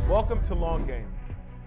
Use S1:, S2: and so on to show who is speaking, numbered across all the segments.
S1: Welcome to Long Game,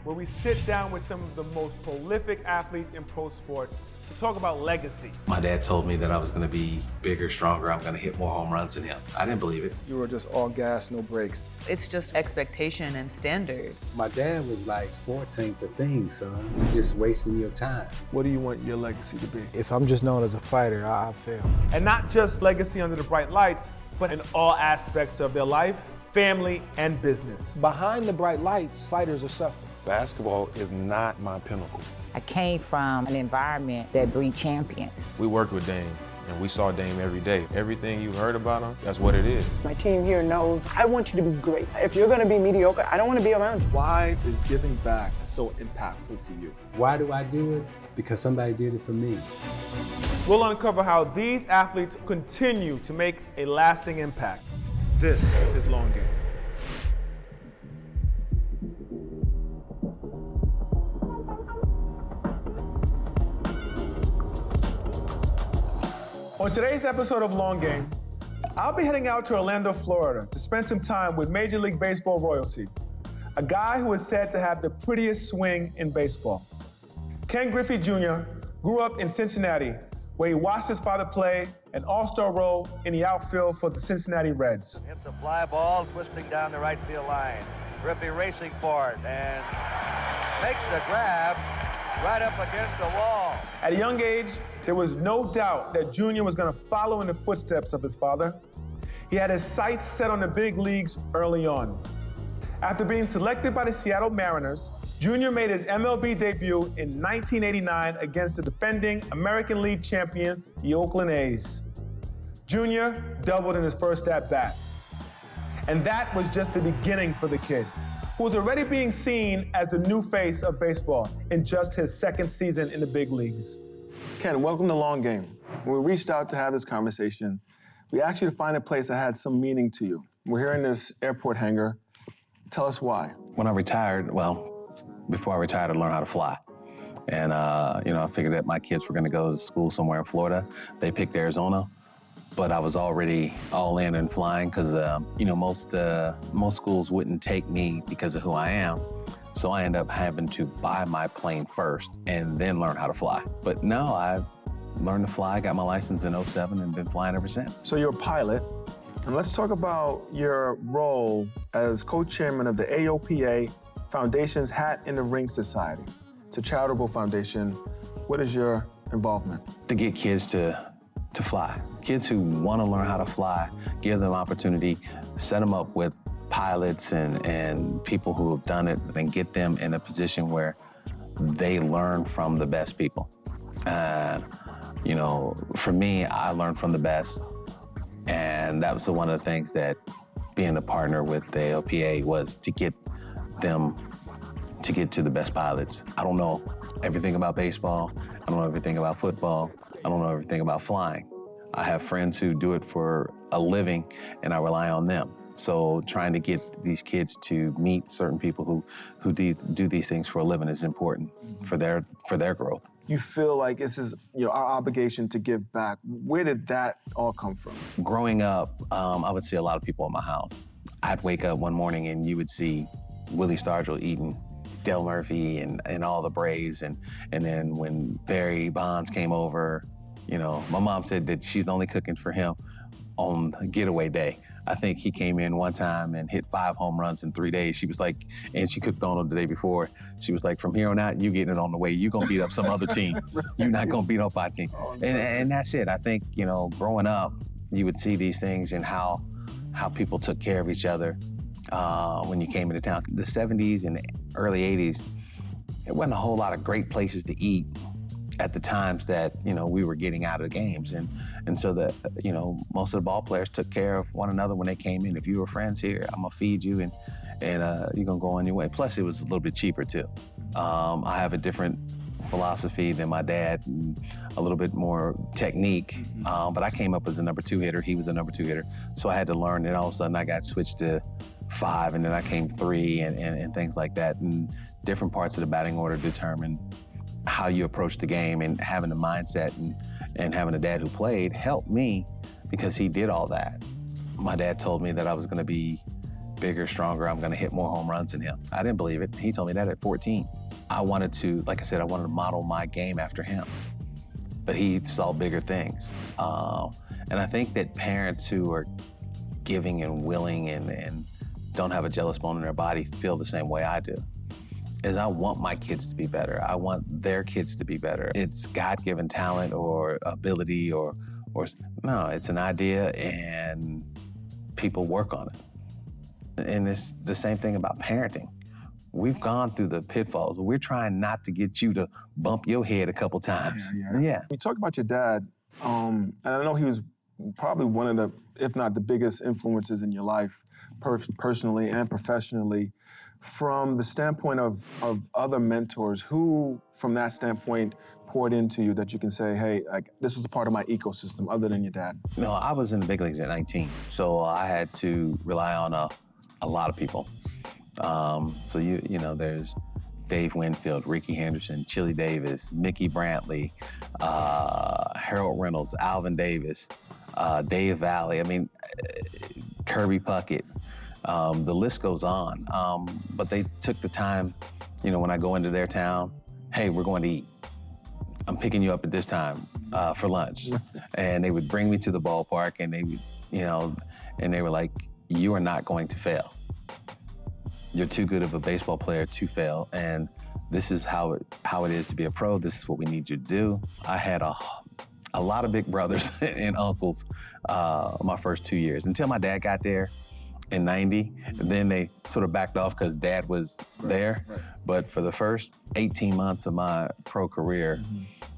S1: where we sit down with some of the most prolific athletes in pro sports to talk about legacy.
S2: My dad told me that I was going to be bigger, stronger, I'm going to hit more home runs than him. I didn't believe it.
S3: You were just all gas, no brakes.
S4: It's just expectation and standard.
S5: My dad was like, sports ain't the thing, son. You're just wasting your time.
S1: What do you want your legacy to be?
S3: If I'm just known as a fighter, I fail.
S1: And not just legacy under the bright lights, but in all aspects of their life, family, and business.
S3: Behind the bright lights, fighters are suffering.
S6: Basketball is not my pinnacle.
S7: I came from an environment that breeds champions.
S6: We worked with Dame, and we saw Dame every day. Everything you heard about him, that's what it is.
S8: My team here knows I want you to be great. If you're going to be mediocre, I don't want to be around you.
S9: Why is giving back so impactful for you?
S5: Why do I do it? Because somebody did it for me.
S1: We'll uncover how these athletes continue to make a lasting impact.
S3: This is Long Game.
S1: On today's episode of Long Game, I'll be heading out to Orlando, Florida to spend some time with Major League Baseball royalty, a guy who is said to have the prettiest swing in baseball. Ken Griffey Jr. grew up in Cincinnati, where he watched his father play an all-star role in the outfield for the Cincinnati Reds.
S10: Hits a fly ball twisting down the right field line. Griffey racing for it and makes the grab right up against the wall.
S1: At a young age, there was no doubt that Jr. was going to follow in the footsteps of his father. He had his sights set on the big leagues early on. After being selected by the Seattle Mariners, Jr. made his MLB debut in 1989 against the defending American League champion, the Oakland A's. Jr. doubled in his first at-bat. And that was just the beginning for the kid, who was already being seen as the new face of baseball in just his second season in the big leagues. Ken, welcome to Long Game. When we reached out to have this conversation, we asked you to find a place that had some meaning to you. We're here in this airport hangar. Tell us why.
S2: When I retired, before I retired, I learned how to fly. And, I figured that my kids were going to go to school somewhere in Florida. They picked Arizona, but I was already all in and flying because, most schools wouldn't take me because of who I am. So I ended up having to buy my plane first and then learn how to fly. But no, I learned to fly, got my license in 2007 and been flying ever since.
S1: So you're a pilot. And let's talk about your role as co-chairman of the AOPA Foundation's Hat in the Ring Society. It's a charitable foundation. What is your involvement?
S2: To get kids to fly. Kids who want to learn how to fly, give them opportunity, set them up with pilots and people who have done it, and get them in a position where they learn from the best people. And, for me, I learned from the best. And that was one of the things that being a partner with the AOPA was to get them to get to the best pilots. I don't know everything about baseball. I don't know everything about football. I don't know everything about flying. I have friends who do it for a living, and I rely on them. So trying to get these kids to meet certain people who do these things for a living is important for their growth.
S1: You feel like this is our obligation to give back. Where did that all come from?
S2: Growing up, I would see a lot of people at my house. I'd wake up one morning and you would see Willie Stargell eating Dale Murphy and all the Braves. And then when Barry Bonds came over, my mom said that she's only cooking for him on getaway day. I think he came in one time and hit 5 home runs in 3 days. She was like, and she cooked on him the day before. She was like, from here on out, you getting it on the way. You gonna beat up some other team. You're not gonna beat up our team. And that's it. I think, growing up, you would see these things and how people took care of each other when you came into town. The 70s and the early 80s, it wasn't a whole lot of great places to eat at the times that, we were getting out of the games. And so that, most of the ball players took care of one another when they came in. If you were friends here, I'm gonna feed you and you're gonna go on your way. Plus it was a little bit cheaper too. I have a different philosophy than my dad, and a little bit more technique. But I came up as a number 2 hitter. He was a number 2 hitter. So I had to learn, and all of a sudden I got switched to 5, and then I came 3 and things like that. And different parts of the batting order determine how you approach the game, and having the mindset and having a dad who played helped me because he did all that. My dad told me that I was gonna be bigger, stronger, I'm gonna hit more home runs than him. I didn't believe it. He told me that at 14. I wanted to, like I said, I wanted to model my game after him. But he saw bigger things. And I think that parents who are giving and willing and don't have a jealous bone in their body feel the same way I do. Is I want my kids to be better. I want their kids to be better. It's God-given talent or ability or no, it's an idea and people work on it. And it's the same thing about parenting. We've gone through the pitfalls. We're trying not to get you to bump your head a couple times. Yeah.
S1: You talk about your dad, and I know he was probably one of the, if not the biggest influences in your life, personally and professionally. From the standpoint of other mentors, who, from that standpoint, poured into you that you can say, hey, like, this was a part of my ecosystem other than your dad?
S2: No, I was in the big leagues at 19, so I had to rely on a lot of people. So you know, there's Dave Winfield, Ricky Henderson, Chili Davis, Mickey Brantley, Harold Reynolds, Alvin Davis, Dave Valley. I mean, Kirby Puckett. The list goes on. But they took the time, you know, when I go into their town, hey, we're going to eat. I'm picking you up at this time for lunch. And they would bring me to the ballpark and they would, you know, and they were like, you are not going to fail. You're too good of a baseball player to fail. And this is how it is to be a pro. This is what we need you to do. I had a lot of big brothers and uncles my first 2 years until my dad got there in 90. And then they sort of backed off because dad was there. Right. But for the first 18 months of my pro career,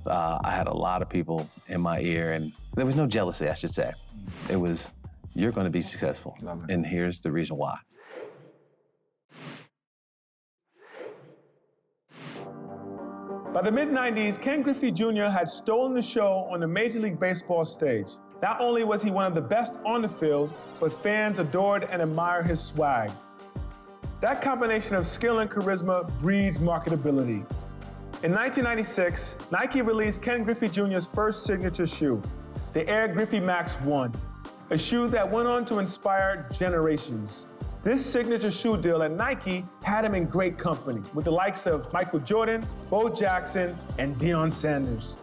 S2: I had a lot of people in my ear, and there was no jealousy, I should say. It was, you're going to be successful, and here's the reason why.
S1: By the mid-90s, Ken Griffey Jr. had stolen the show on the Major League Baseball stage. Not only was he one of the best on the field, but fans adored and admired his swag. That combination of skill and charisma breeds marketability. In 1996, Nike released Ken Griffey Jr.'s first signature shoe, the Air Griffey Max 1, a shoe that went on to inspire generations. This signature shoe deal at Nike had him in great company with the likes of Michael Jordan, Bo Jackson, and Deion Sanders.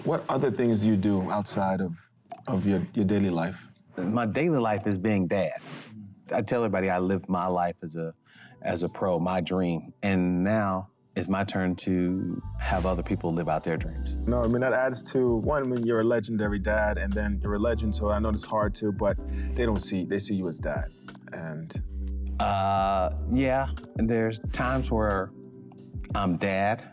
S1: What other things do you do outside of your daily life?
S2: My daily life is being dad. I tell everybody I lived my life as a pro, my dream, and now it's my turn to have other people live out their dreams.
S1: No, I mean, that adds to, one, I mean, you're a legendary dad, and then you're a legend, so I know it's hard to, but they see you as dad, and...
S2: Yeah, there's times where I'm dad,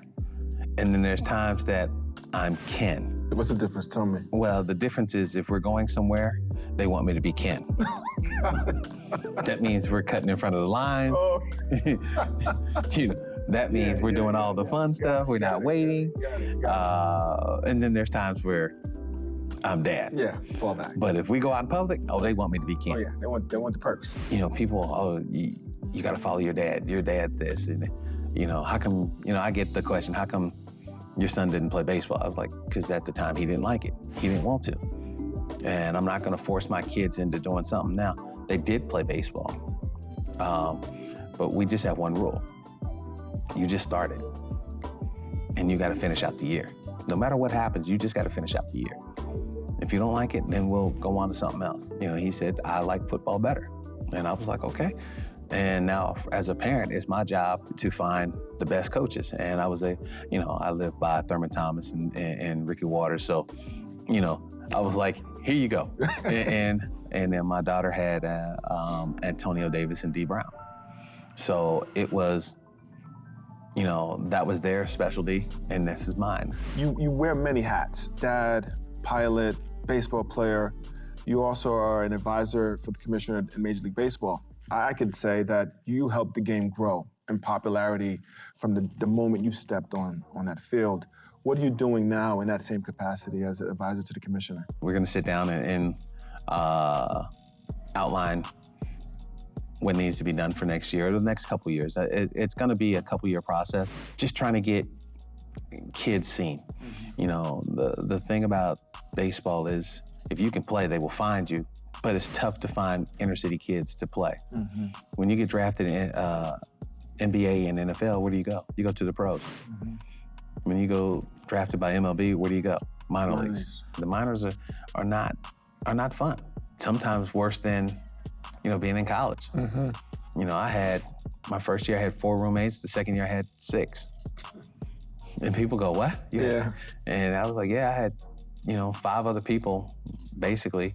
S2: and then there's times that I'm Ken.
S1: What's the difference? Tell me.
S2: Well, the difference is if we're going somewhere, they want me to be Ken. That means we're cutting in front of the lines.
S1: Oh.
S2: You know, that means we're doing all the fun stuff. We're not waiting. And then there's times where I'm dad.
S1: Yeah, fall back.
S2: But if we go out in public, oh, they want me to be Ken.
S1: Oh yeah, they want the perks.
S2: You know, people, oh, you got to follow your dad. Your dad this, and you know, how come? You know, I get the question, how come your son didn't play baseball? I was like, because at the time he didn't like it. He didn't want to. And I'm not going to force my kids into doing something now. They did play baseball, but we just have one rule. You just started, and you got to finish out the year. No matter what happens, you just got to finish out the year. If you don't like it, then we'll go on to something else. You know, he said, I like football better. And I was like, okay. And now, as a parent, it's my job to find the best coaches. And I live by Thurman Thomas and Ricky Waters. So, you know, I was like, here you go. and then my daughter had Antonio Davis and D. Brown. So it was, you know, that was their specialty, and this is mine.
S1: You wear many hats: dad, pilot, baseball player. You also are an advisor for the commissioner in Major League Baseball. I could say that you helped the game grow in popularity from the moment you stepped on that field. What are you doing now in that same capacity as an advisor to the commissioner?
S2: We're going to sit down and outline what needs to be done for next year or the next couple years. It's going to be a couple-year process, just trying to get kids seen. You know, the thing about baseball is if you can play, they will find you. but it's tough to find inner city kids to play. When you get drafted in NBA and NFL, where do you go? You go to the pros. When you go drafted by MLB, where do you go? Minor leagues. The minors are not fun. Sometimes worse than, being in college. I had, my first year I had 4 roommates, the second year I had 6. And people go, what? Yes. Yeah. And I was like, yeah, I had, 5 other people, basically,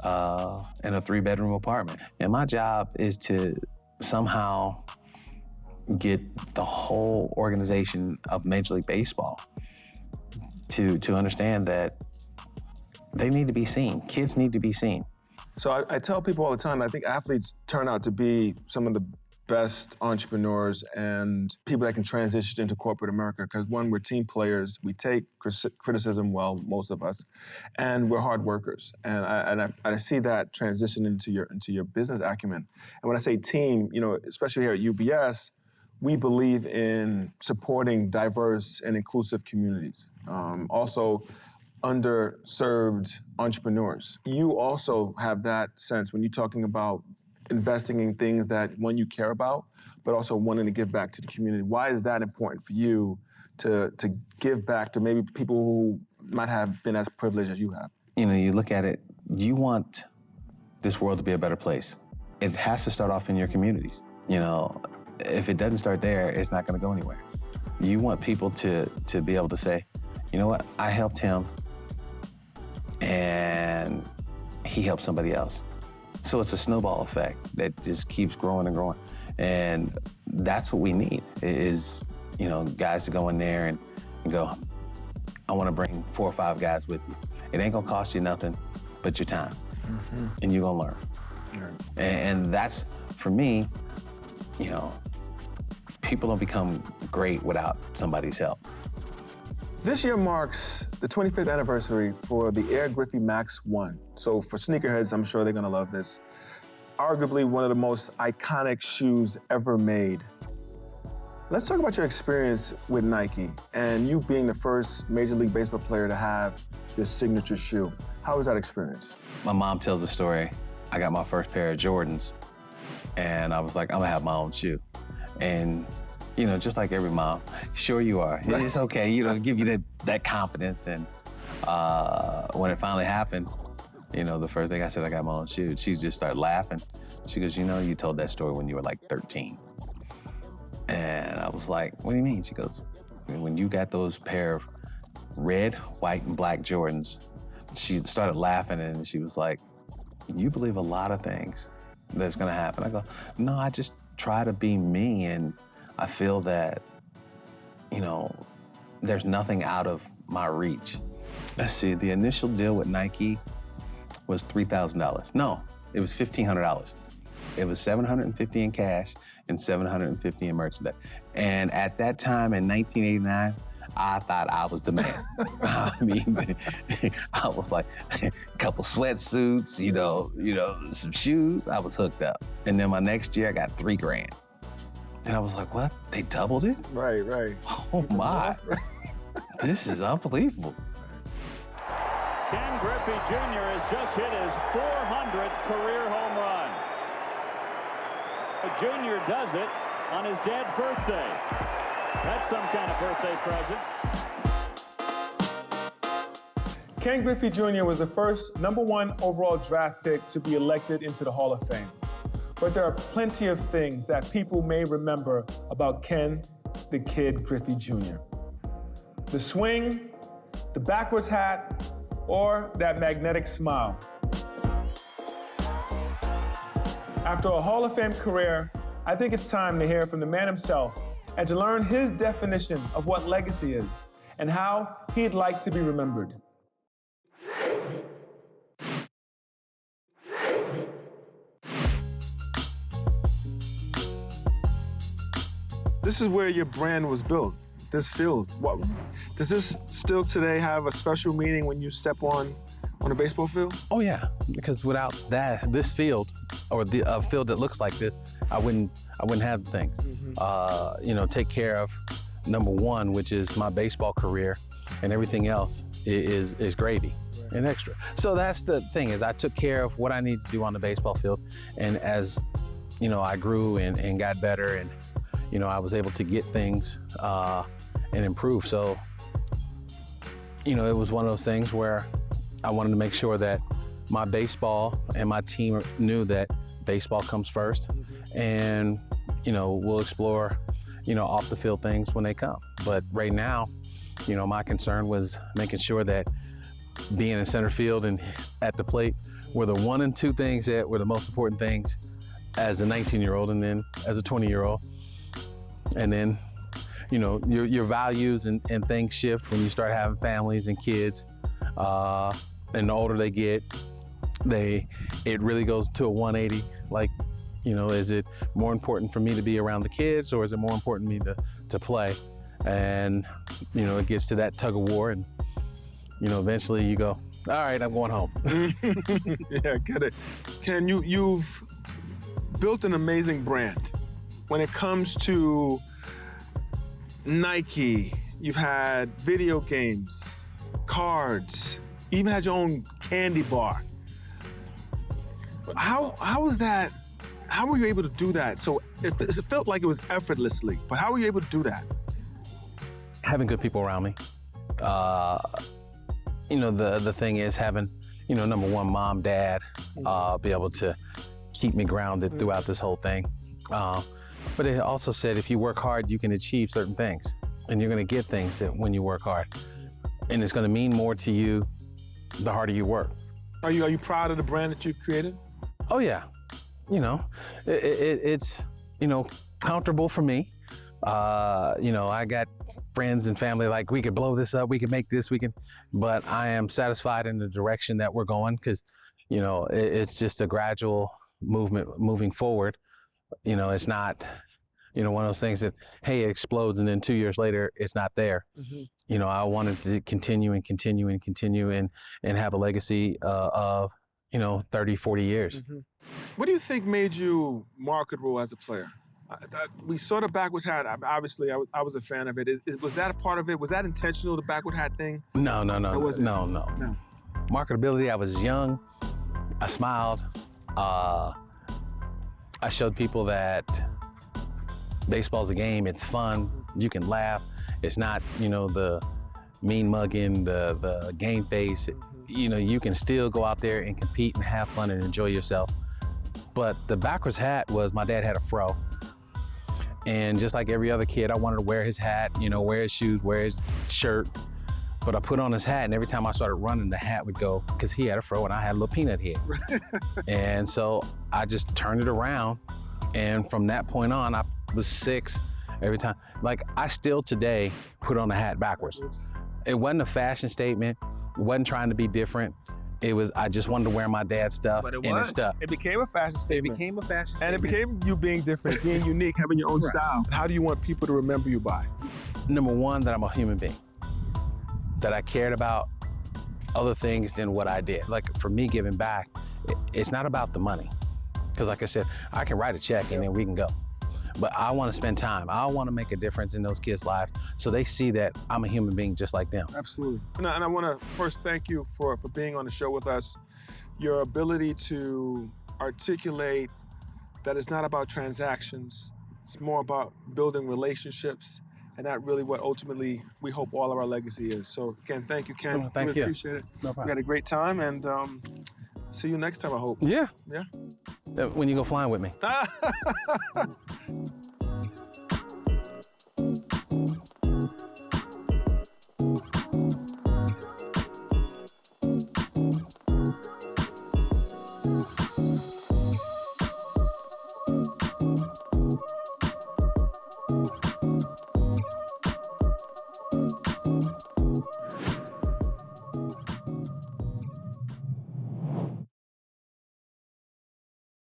S2: in a 3-bedroom apartment. And my job is to somehow get the whole organization of Major League Baseball to understand that they need to be seen. Kids need to be seen.
S1: So I tell people all the time, I think athletes turn out to be some of the best entrepreneurs and people that can transition into corporate America, because one, we're team players, we take criticism well, most of us, and we're hard workers. And I see that transition into your business acumen. And when I say team, especially here at UBS, we believe in supporting diverse and inclusive communities. Also, underserved entrepreneurs. You also have that sense when you're talking about investing in things that, one, you care about, but also wanting to give back to the community. Why is that important for you to give back to maybe people who might have been as privileged as you have?
S2: You look at it, you want this world to be a better place. It has to start off in your communities. If it doesn't start there, it's not gonna go anywhere. You want people to be able to say, you know what, I helped him and he helped somebody else. So it's a snowball effect that just keeps growing and growing. And that's what we need is, guys to go in there and go, I wanna bring 4 or 5 guys with me. It ain't gonna cost you nothing but your time. And you're gonna learn. And that's, for me, people don't become great without somebody's help.
S1: This year marks the 25th anniversary for the Air Griffey Max 1. So for sneakerheads, I'm sure they're gonna love this. Arguably one of the most iconic shoes ever made. Let's talk about your experience with Nike and you being the first Major League Baseball player to have your signature shoe. How was that experience?
S2: My mom tells the story. I got my first pair of Jordans and I was like, I'm gonna have my own shoe. And just like every mom, sure you are. It's okay, give you that confidence. And when it finally happened, the first thing I said, I got my own shoe. She just started laughing. She goes, you told that story when you were like 13. And I was like, what do you mean? She goes, when you got those pair of red, white, and black Jordans, she started laughing and she was like, you believe a lot of things that's gonna happen. I go, no, I just try to be me, and I feel that, there's nothing out of my reach. Let's see, the initial deal with Nike was $3,000. No, it was $1,500. It was $750 in cash and $750 in merchandise. And at that time in 1989, I thought I was the man. I mean, I was like, a couple sweatsuits, some shoes, I was hooked up. And then my next year, I got $3 grand. And I was like, what? They doubled it?
S1: Right.
S2: Oh my, this is unbelievable.
S11: Ken Griffey Jr. has just hit his 400th career home run. The junior does it on his dad's birthday. That's some kind of birthday present.
S1: Ken Griffey Jr. was the first #1 overall draft pick to be elected into the Hall of Fame. But there are plenty of things that people may remember about Ken the Kid Griffey Jr. The swing, the backwards hat, or that magnetic smile. After a Hall of Fame career, I think it's time to hear from the man himself and to learn his definition of what legacy is and how he'd like to be remembered. This is where your brand was built, this field. What, does this still today have a special meaning when you step on a baseball field?
S2: Oh yeah, because without this field, or a field that looks like this, I wouldn't have things. Take care of #1, which is my baseball career, and everything else is gravy. and extra. So that's the thing, is I took care of what I needed to do on the baseball field. And as, you know, I grew and got better, and, you know, I was able to get things and improve. So, you know, it was one of those things where I wanted to make sure that my baseball and my team knew that baseball comes first. And, you know, we'll explore, you know, off the field things when they come. But right now, you know, my concern was making sure that being in center field and at the plate were the one and two things that were the most important things as a 19-year-old and then as a 20-year-old. And then, you know, your values and things shift when you start having families and kids. And the older they get, it really goes to a 180. Like, you know, is it more important for me to be around the kids, or is it more important for me to play? And, you know, it gets to that tug of war, and, you know, eventually you go, all right, I'm going home.
S1: Yeah, get it. Ken, you've built an amazing brand. When it comes to Nike, you've had video games, cards, you even had your own candy bar. How was that? How were you able to do that? So it felt like it was effortlessly, but how were you able to do that?
S2: Having good people around me. You know, the thing is having, you know, number one, mom, dad, be able to keep me grounded throughout this whole thing. But it also said, if you work hard, you can achieve certain things, and you're gonna get things that when you work hard. And it's gonna mean more to you the harder you work.
S1: Are you proud of the brand that you've created?
S2: Oh yeah, you know, it's, you know, comfortable for me. You know, I got friends and family like, we could blow this up, we could make this, but I am satisfied in the direction that we're going, because, you know, it's just a gradual moving forward. You know, it's not, you know, one of those things that, hey, it explodes and then 2 years later, it's not there. You know, I wanted to continue and have a legacy of, you know, 30, 40 years.
S1: What do you think made you marketable as a player? We saw the backward hat. Obviously, I was a fan of it. Was that a part of it? Was that intentional, the backward hat thing?
S2: No.
S1: Or was it?
S2: No. Marketability, I was young. I smiled. I showed people that baseball's a game. It's fun. You can laugh. It's not, you know, the mean mugging, the game face. You know, you can still go out there and compete and have fun and enjoy yourself. But the backwards hat was, my dad had a fro. And just like every other kid, I wanted to wear his hat, you know, wear his shoes, wear his shirt. But I put on his hat, and every time I started running, the hat would go, because he had a fro and I had a little peanut head. And so I just turned it around. And from that point on, I was 6 every time. Like, I still today put on the hat backwards. It wasn't a fashion statement. It wasn't trying to be different. It was, I just wanted to wear my dad's stuff, and it stuck.
S1: It became a fashion statement.
S2: It became a fashion statement.
S1: And it became you being different, being unique, having your own style. How do you want people to remember you by?
S2: Number one, that I'm a human being, that I cared about other things than what I did. Like, for me, giving back, it's not about the money. Because like I said, I can write a check and then we can go. But I want to spend time. I want to make a difference in those kids' lives so they see that I'm a human being just like them.
S1: Absolutely. And I want to first thank you for being on the show with us. Your ability to articulate that it's not about transactions. It's more about building relationships. And that's really what ultimately we hope all of our legacy is. So again, thank you, Ken.
S2: Oh, thank you.
S1: Appreciate it.
S2: No problem.
S1: We had a great time, and see you next time, I hope.
S2: Yeah.
S1: Yeah.
S2: When you go flying with me.